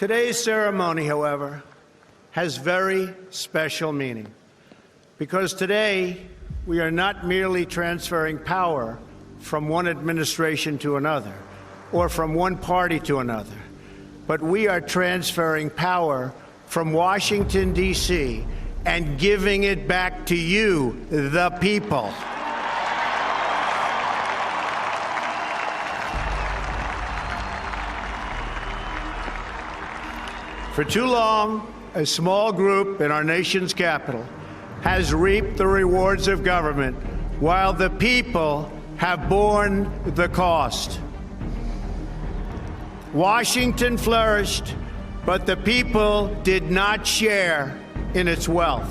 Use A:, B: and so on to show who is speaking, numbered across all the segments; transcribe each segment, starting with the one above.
A: Today's ceremony, however, has very special meaning, because today we are not merely transferring power from one administration to another or from one party to another, but we are transferring power from Washington, D.C., and giving it back to you, the people. For too long, a small group in our nation's capital has reaped the rewards of government while the people have borne the cost. Washington flourished, but the people did not share in its wealth.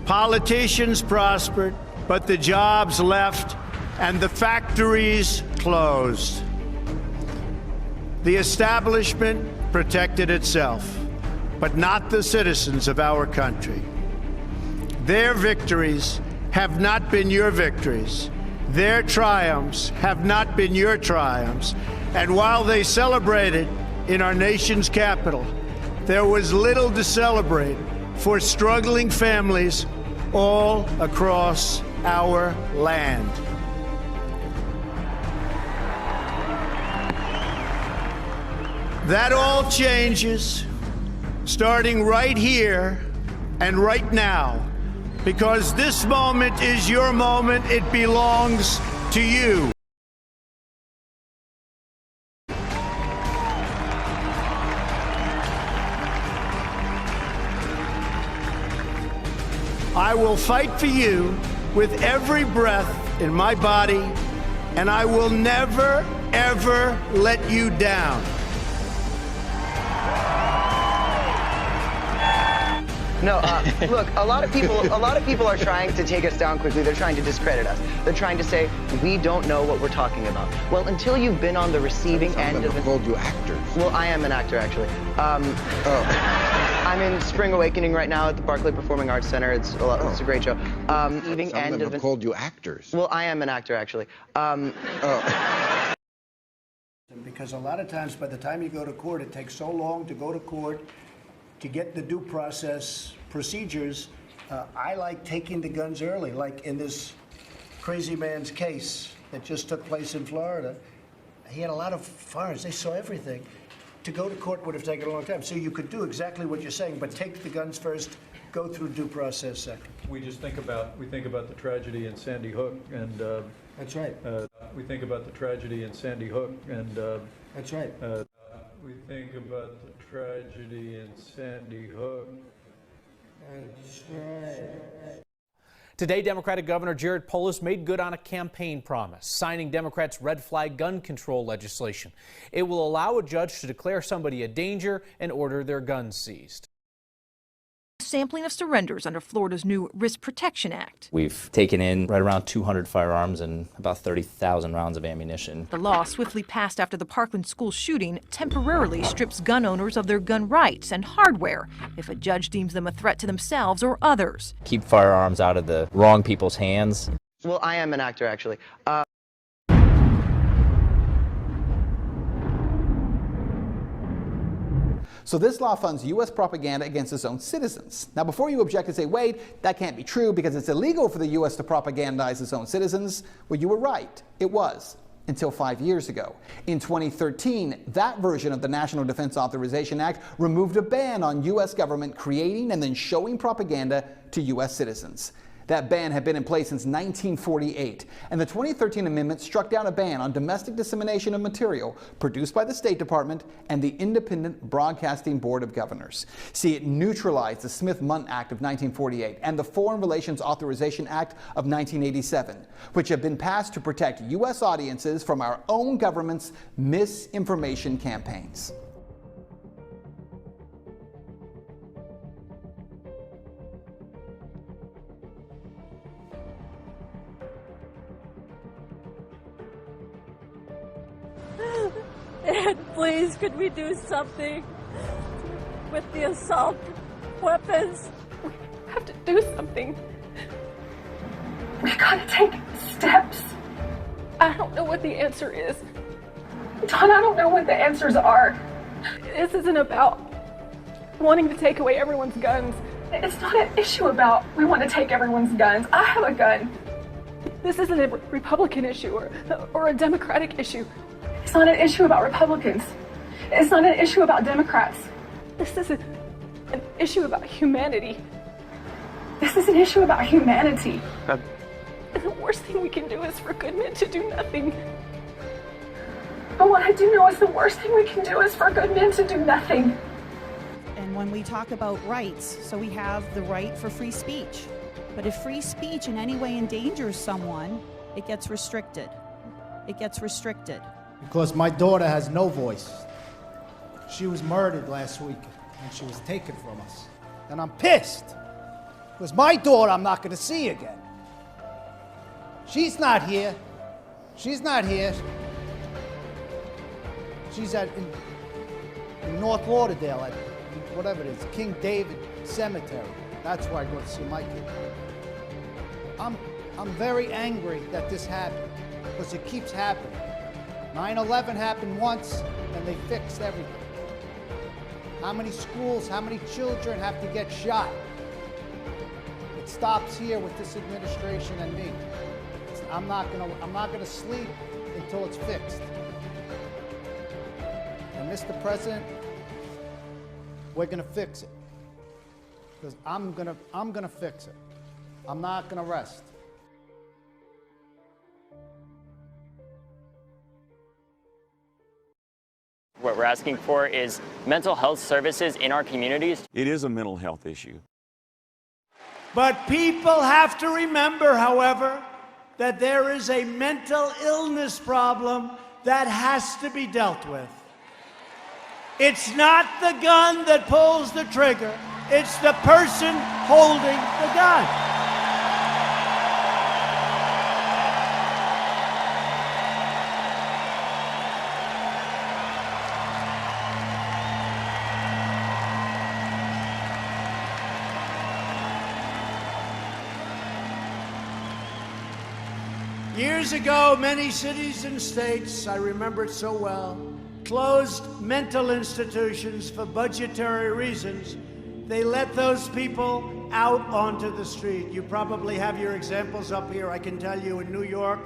A: Politicians prospered, but the jobs left and the factories closed. The establishment protected itself, but not the citizens of our country. Their victories have not been your victories. Their triumphs have not been your triumphs. And while they celebrated in our nation's capital, there was little to celebrate for struggling families all across our land. That all changes starting right here and right now, because this moment is your moment. It belongs to you. I will fight for you with every breath in my body, and I will never, ever let you down.
B: No, look, a lot of people are trying to take us down quickly. They're trying to discredit us. They're trying to say, we don't know what we're talking about. Well, until you've been on the receiving end of it.
C: Called you actors.
B: Well, I am an actor, actually. I'm in Spring Awakening right now at the Barclay Performing Arts Center. It's a great show. Receiving end of it.
C: Called you actors.
B: Well, I am an actor, actually.
A: Because a lot of times, by the time you go to court, it takes so long to go to court to get the due process procedures. I like taking the guns early, like in this crazy man's case that just took place in Florida. He had a lot of firearms. They saw everything. To go to court would have taken a long time. So you could do exactly what you're saying, but take the guns first, go through due process second.
D: We think about the tragedy in Sandy Hook, and
A: that's right.
D: We think about the tragedy in Sandy Hook, and
A: that's right.
D: We think about the tragedy in Sandy Hook.
A: That's right.
E: Today, Democratic Governor Jared Polis made good on a campaign promise, signing Democrats' red flag gun control legislation. It will allow a judge to declare somebody a danger and order their guns seized.
F: Sampling of surrenders under Florida's new Risk Protection Act.
G: We've taken in right around 200 firearms and about 30,000 rounds of ammunition.
F: The law, swiftly passed after the Parkland school shooting, temporarily strips gun owners of their gun rights and hardware if a judge deems them a threat to themselves or others.
G: Keep firearms out of the wrong people's hands.
B: Well, I am an actor, actually.
H: So this law funds U.S. propaganda against its own citizens. Now, before you object and say, wait, that can't be true because it's illegal for the U.S. to propagandize its own citizens, well, you were right. It was. Until 5 years ago. In 2013, that version of the National Defense Authorization Act removed a ban on U.S. government creating and then showing propaganda to U.S. citizens. That ban had been in place since 1948, and the 2013 amendment struck down a ban on domestic dissemination of material produced by the State Department and the Independent Broadcasting Board of Governors. See, it neutralized the Smith-Mundt Act of 1948 and the Foreign Relations Authorization Act of 1987, which have been passed to protect U.S. audiences from our own government's misinformation campaigns.
I: And please, could we do something with the assault weapons?
J: We have to do something. We gotta take steps. I don't know what the answer is. Don, I don't know what the answers are. This isn't about wanting to take away everyone's guns. It's not an issue about we want to take everyone's guns. I have a gun. This isn't a Republican issue or a Democratic issue. It's not an issue about Republicans. It's not an issue about Democrats. This is an issue about humanity. This is an issue about humanity. And the worst thing we can do is for good men to do nothing. But what I do know is the worst thing we can do is for good men to do nothing.
C: And when we talk about rights, so we have the right for free speech. But if free speech in any way endangers someone, it gets restricted. It gets restricted.
K: Because my daughter has no voice. She was murdered last week, and she was taken from us. And I'm pissed. Because my daughter I'm not going to see again. She's not here. She's not here. She's in North Lauderdale at whatever it is, King David Cemetery. That's where I go to see my kid. I'm very angry that this happened, because it keeps happening. 9/11 happened once, and they fixed everything. How many schools, how many children have to get shot? It stops here with this administration and me. I'm not gonna sleep until it's fixed. And Mr. President, we're gonna fix it. Because I'm gonna fix it. I'm not gonna rest.
L: What we're asking for is mental health services in our communities.
M: It is a mental health issue.
A: But people have to remember, however, that there is a mental illness problem that has to be dealt with. It's not the gun that pulls the trigger. It's the person holding the gun. Years ago, many cities and states, I remember it so well, closed mental institutions for budgetary reasons. They let those people out onto the street. You probably have your examples up here. I can tell you in New York,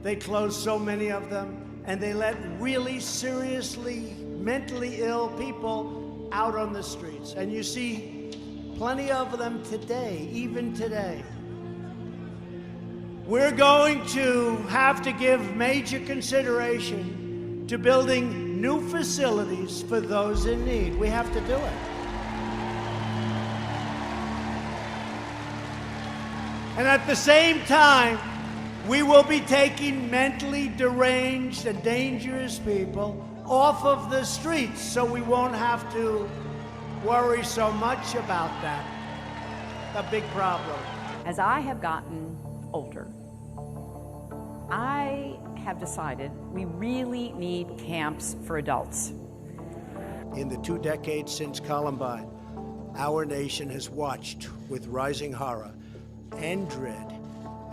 A: they closed so many of them, and they let really seriously mentally ill people out on the streets. And you see plenty of them today, even today. We're going to have to give major consideration to building new facilities for those in need. We have to do it. And at the same time, we will be taking mentally deranged and dangerous people off of the streets, so we won't have to worry so much about that. A big problem.
N: As I have gotten older, I have decided we really need camps for adults.
A: In the 2 decades since Columbine, our nation has watched with rising horror and dread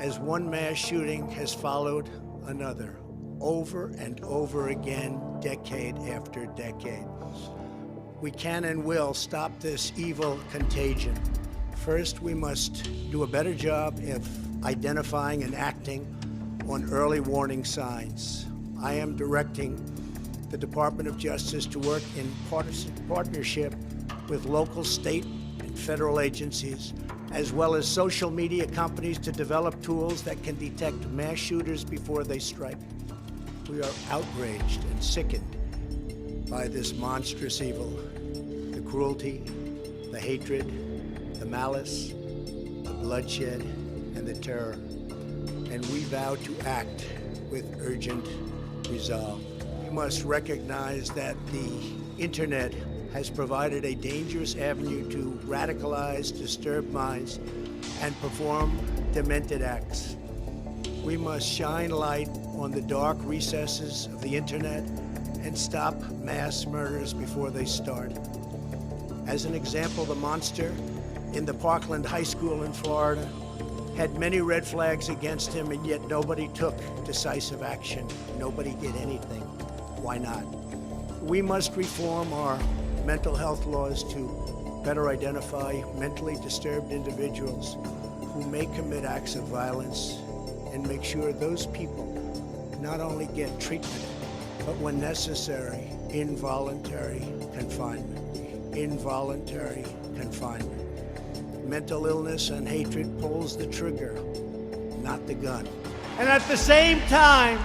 A: as one mass shooting has followed another, over and over again, decade after decade. We can and will stop this evil contagion. First, we must do a better job of identifying and acting on early warning signs. I am directing the Department of Justice to work in partnership with local, state, and federal agencies, as well as social media companies, to develop tools that can detect mass shooters before they strike. We are outraged and sickened by this monstrous evil, the cruelty, the hatred, the malice, the bloodshed, and the terror. And we vow to act with urgent resolve. We must recognize that the internet has provided a dangerous avenue to radicalize disturbed minds and perform demented acts. We must shine light on the dark recesses of the internet and stop mass murders before they start. As an example, the monster in the Parkland High School in Florida had many red flags against him, and yet nobody took decisive action. Nobody did anything. Why not? We must reform our mental health laws to better identify mentally disturbed individuals who may commit acts of violence and make sure those people not only get treatment, but when necessary, involuntary confinement. Involuntary confinement. Mental illness and hatred pulls the trigger, not the gun. And at the same time,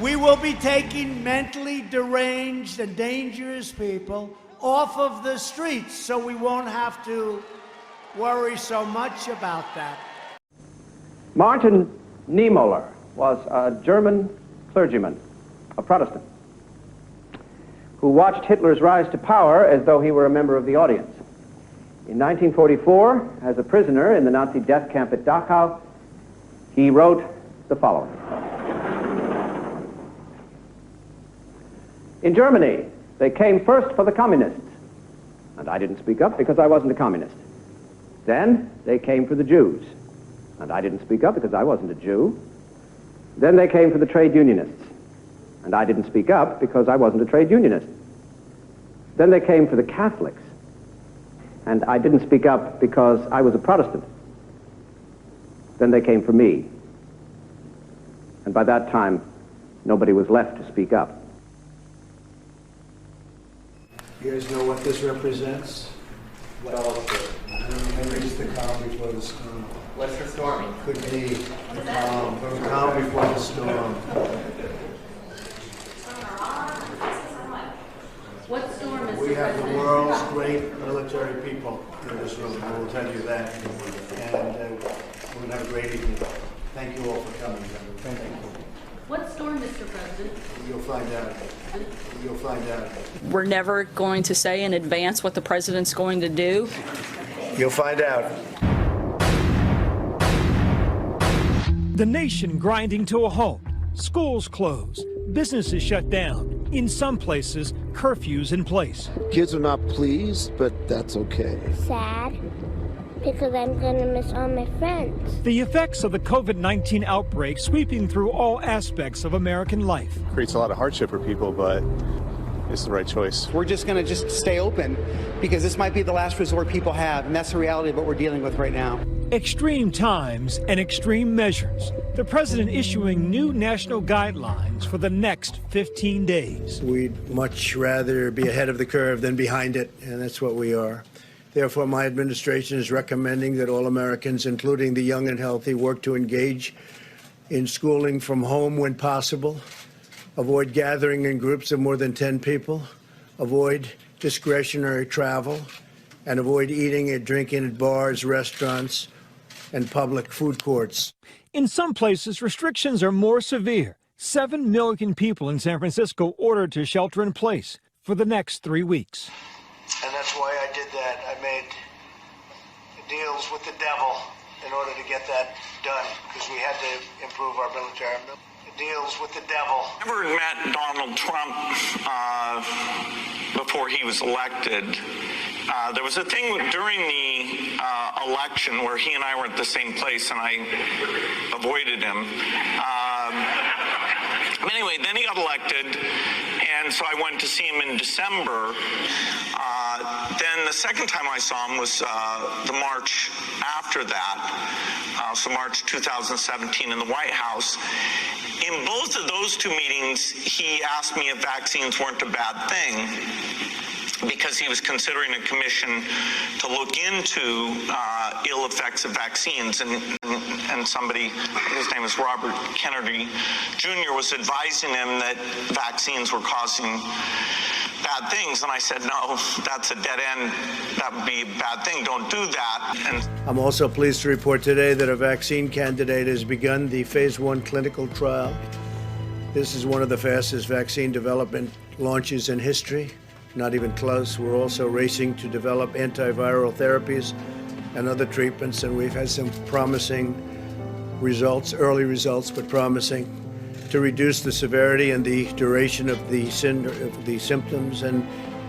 A: we will be taking mentally deranged and dangerous people off of the streets, so we won't have to worry so much about that.
M: Martin Niemöller was a German clergyman, a Protestant, who watched Hitler's rise to power as though he were a member of the audience. In 1944, as a prisoner in the Nazi death camp at Dachau, he wrote the following. In Germany, they came first for the communists, and I didn't speak up because I wasn't a communist. Then they came for the Jews, and I didn't speak up because I wasn't a Jew. Then they came for the trade unionists, and I didn't speak up because I wasn't a trade unionist. Then they came for the Catholics, and I didn't speak up because I was a Protestant. Then they came for me, and by that time, nobody was left to speak up.
A: You guys know what this represents?
O: What all of it?
A: Maybe it's the calm before the storm.
O: What's the storming?
A: Could be the calm before the storm.
O: What storm is
A: We have the world's great military people in this room, I will tell you that. And we'll have a great evening. Thank you all for coming. Thank you.
O: What storm, Mr. President?
A: You'll find out. You'll find out.
P: We're never going to say in advance what the president's going to do.
A: You'll find out.
Q: The nation grinding to a halt. Schools closed. Businesses shut down. In some places, curfews in place.
R: Kids are not pleased, but that's okay.
S: Sad, because I'm gonna miss all my friends.
Q: The effects of the COVID-19 outbreak sweeping through all aspects of American life.
T: Creates a lot of hardship for people, but it's the right choice.
U: We're just going to just stay open because this might be the last resort people have, and that's the reality of what we're dealing with right now.
Q: Extreme times and extreme measures. The president issuing new national guidelines for the next 15 days.
A: We'd much rather be ahead of the curve than behind it, and that's what we are. Therefore, my administration is recommending that all Americans, including the young and healthy, work to engage in schooling from home when possible, avoid gathering in groups of more than 10 people, avoid discretionary travel, and avoid eating and drinking at bars, restaurants, and public food courts.
Q: In some places, restrictions are more severe. 7 million people in San Francisco ordered to shelter in place for the next 3 weeks.
A: And that's why I did that. I made deals with the devil in order to get that done, because we had to improve our military. Deals with the devil.
V: I never met Donald Trump before he was elected. There was a thing during the election where he and I were at the same place, and I avoided him. But anyway, then he got elected, and so I went to see him in December. Then the second time I saw him was the March after that, so March 2017 in the White House. In both of those two meetings, he asked me if vaccines weren't a bad thing, because he was considering a commission to look into ill effects of vaccines, and somebody, his name is Robert Kennedy Jr., was advising him that vaccines were causing bad things, and I said, no, that's a dead end. That would be a bad thing. Don't do that. And
A: I'm also pleased to report today that a vaccine candidate has begun the phase 1 clinical trial. This is one of the fastest vaccine development launches in history. Not even close. We're also racing to develop antiviral therapies and other treatments, and we've had some promising results, early results, but promising, to reduce the severity and the duration of the symptoms. And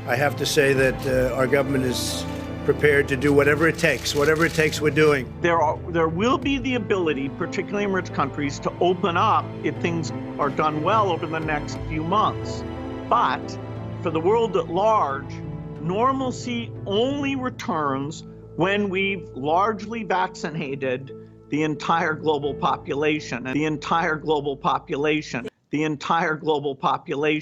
A: I have to say that our government is prepared to do whatever it takes. Whatever it takes, we're doing.
W: There will be the ability, particularly in rich countries, to open up if things are done well over the next few months. But for the world at large, normalcy only returns when we've largely vaccinated the entire global population, the entire global population, the entire global population.